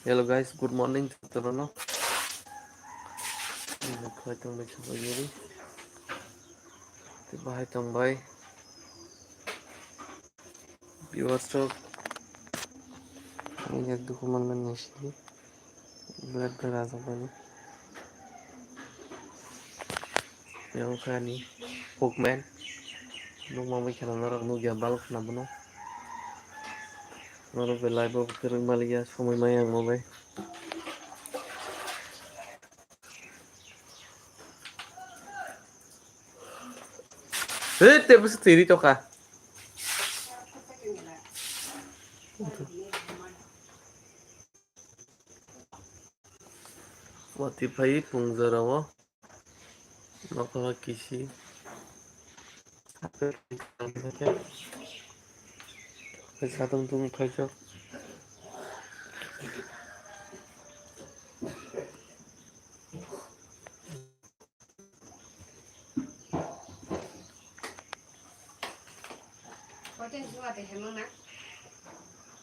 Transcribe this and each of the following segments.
Hello guys, good morning teman-teman. Bahai tongbai sabai gini. Bahai tongbai. Viewers talk. Ini jak dokumen menyesuai. Berat berasa bani. Yang kani Pokemon. Nung mau bikin orang nu jambal kenapa nu? Nuru belai bawa kering malia semua mayang mau bay. Tapi sendiri toka. Wati pai pungjarawa. Nakala kisi. Satu tung pajak.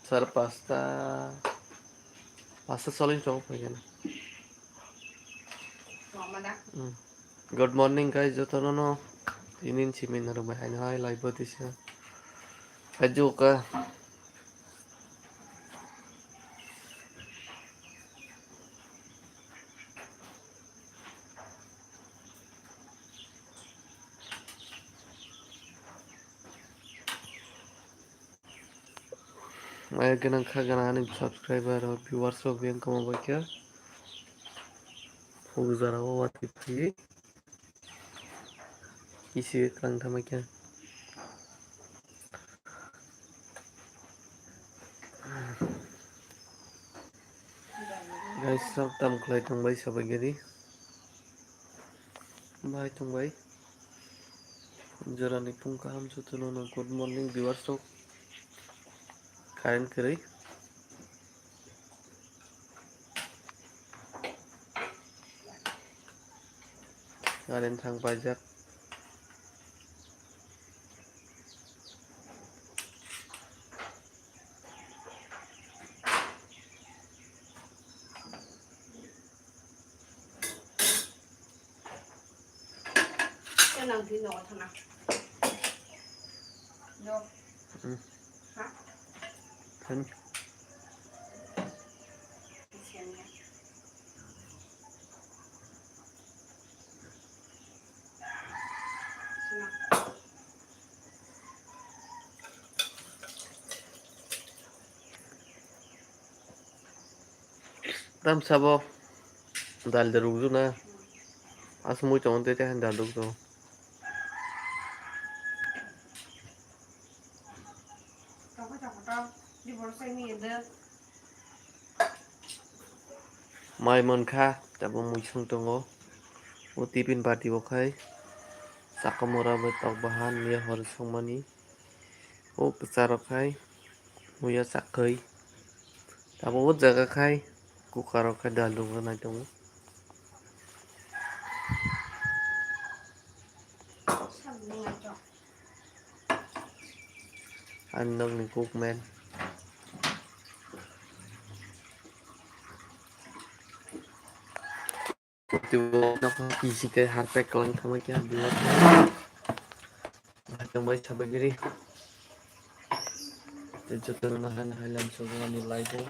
Sar pasta solid chop again. Good morning guys, jotono inin chimin na rumah hai live botisya. Ajo ka. Maya ganang kha ganang subscriber or viewers of yang kamu baca. Fugzara wa wati pai. Isi kang thama kya. Guys, सब tam klai tongbai sabai gari. Bye tongbai. Jara ni pung kaham jotono no good morning viewers of. Kain kiri. Kalian thang pajak. Kan. Tam sabo dal daruk tu na. Asmu chon te te dal daruk tu. Mai mon kha tabo muisung tongo. Utipin party bokai. Sakamura betok bahan ya harus mani. O pesarokai. Muya sakai. Tabo ut jaga kai. Kukarokai dal daruk na tongo. Andong ni cookman. Tiba nak isi ke harpek lang sama kya dua. Macam baik sabar gini. Jotono nahan halam sogo ni live.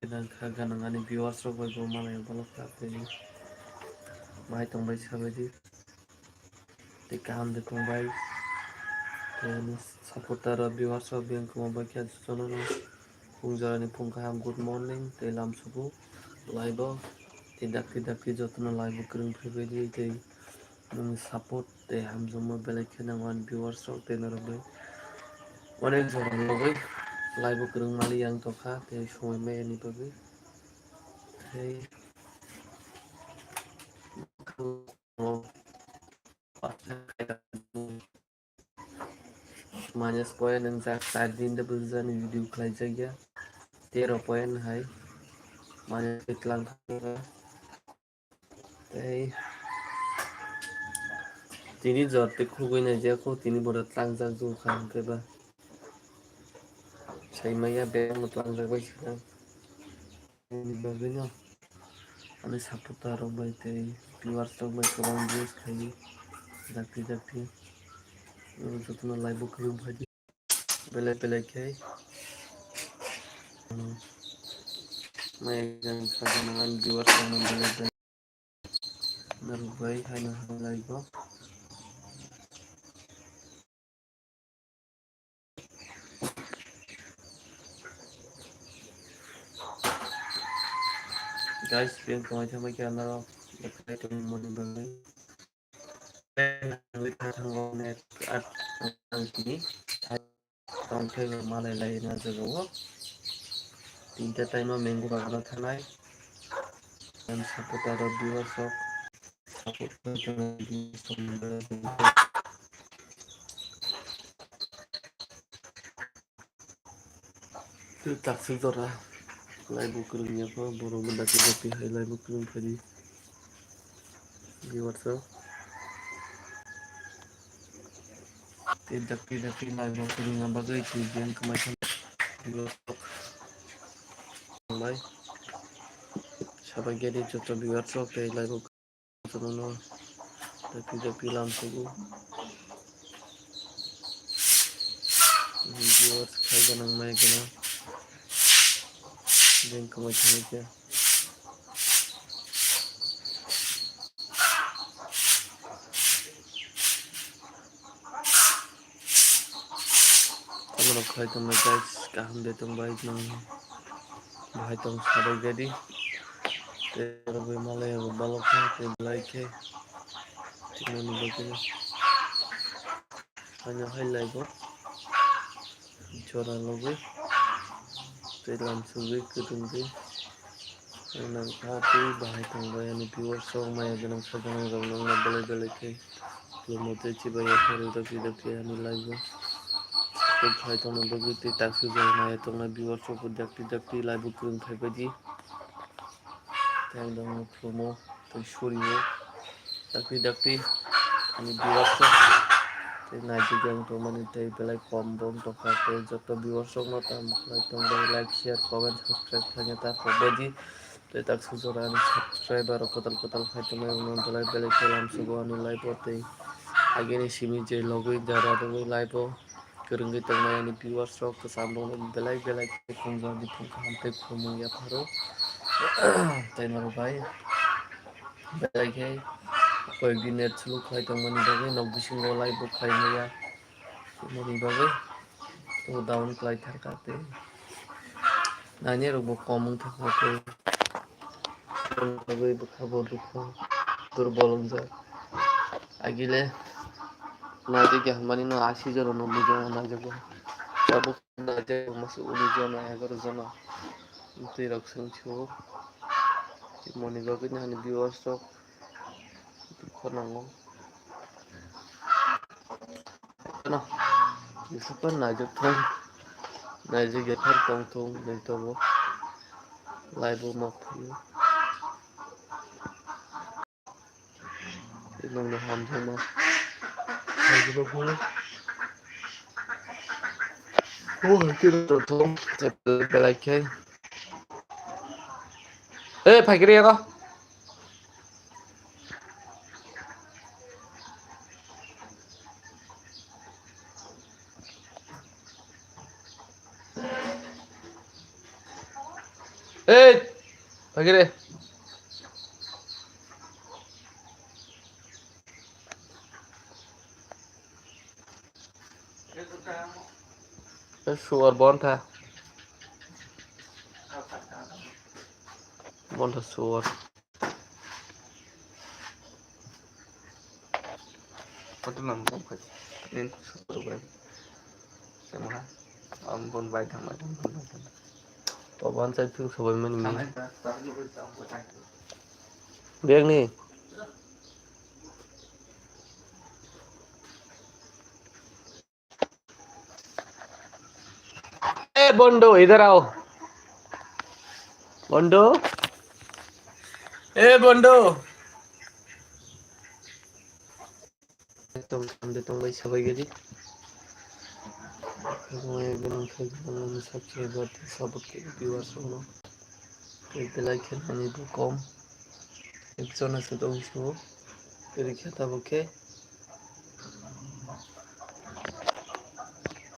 Kita kagak nangani viewers ro boy mana yang balok tapi ni. Baik tong baik sabar di. Tikam de tong baik. Dan supporter viewers ro yang kamu baik ya jotono no. Pungjara ni pungkaham good morning. Telam subuh live. Tidak ki jotono live kering pribadi te. Nung support te ham semua balik kena wan viewers ro te narabai. Onek zoran logai live kering mali yang toka te semua me ni bagai. minus point ang sa side din da bulzan video klay jagya 13 point hai minus itlang tay tini jotte khugoi na je ko tini bora tlang jak ju khang ke ba sai maya be mo tlang jak bai sa ni ba be no ani sapota ro bai tay viewers ro bai kobang views khai jakti jakti jotno live kru bhaji bele khai मैं खजानान viewers sama bele narubai hai na live guys yang kau macam macam naro dekat tu moni bangai with thang net at ang sini tong khai malai lai na jago tinta time mango bagana thanai and support our viewers of support tu tak sudara live kurungnya apa boro mendaki kopi hai live kurung tadi viewers of tinta live kurung yang bagai tujuan kemasan viewers mulai সবাইকে যত viewers হোক এই live জন্য দেখি লামসুগু viewers খাই গানাং মাই গানা जों कमाय थानायखौ আমরা খাই তোমরা গাইস গাহাম দে তোমরা নং ভাই তোম সবাই গেদি তেরো বই মালে বালো খাই তে লাইকে তিননি বকিনা hanya hai laib jora lobe te lamsugi kudungi nang khati bahai tangbai ani viewers song maya ganang saganang rawnang na bele ke tumote chibaya thari daki ani laib ko khai tong bogiti taksu jai maya tong na viewers song dakti laib kurung thai baji tang dang promo to shuriyo dakti ani viewers song naji gang to mani tay belai kombon to kate joto viewers song no tam khai tong like share comment subscribe thanya ta baji te tak sujora ani subscriber kotal khai tong non belai kelam sugo ani live te ageni simi je logoi jara do live kurungi tong ani viewers song kesambong belai khongja di khong hamte khomung ya pharo tay no bhai belai ke কয়েকদিন net ছিল খাইতাম মানে বাগে নববিসিং live খাইনাया মানে বাগে তো down ক্লাই থাকাতে নানি রব কমন থাকাতে বাগে খাবো দুঃখ দুর্বল যায় আগিলে না যে মানে না 80 জন 90 জন না যাব যাব না যে মাস 19 জন 11 জন তুই রাখছন ছো মনে বাগে না viewers konango no yusupan najak thong najak yathar tong netobo live mok thiyo inong na hamjama najak bolo tiro to thong belai kai phagiri ko Pagi deh. Suar bon tha. Bon tha suar. Kau tu nam kau kau. Nen suar ban. Sama. Bon bai tham. Pawan saya tu sebagai mana ni? Biar ni. Bando इधर आओ बंडो बंडो तुम भाई सबाई गई सबसे बढ़ते सबके viewers होनो एक लाइक खेलने तो कम एक जोन से तो उसको परीक्षा तब के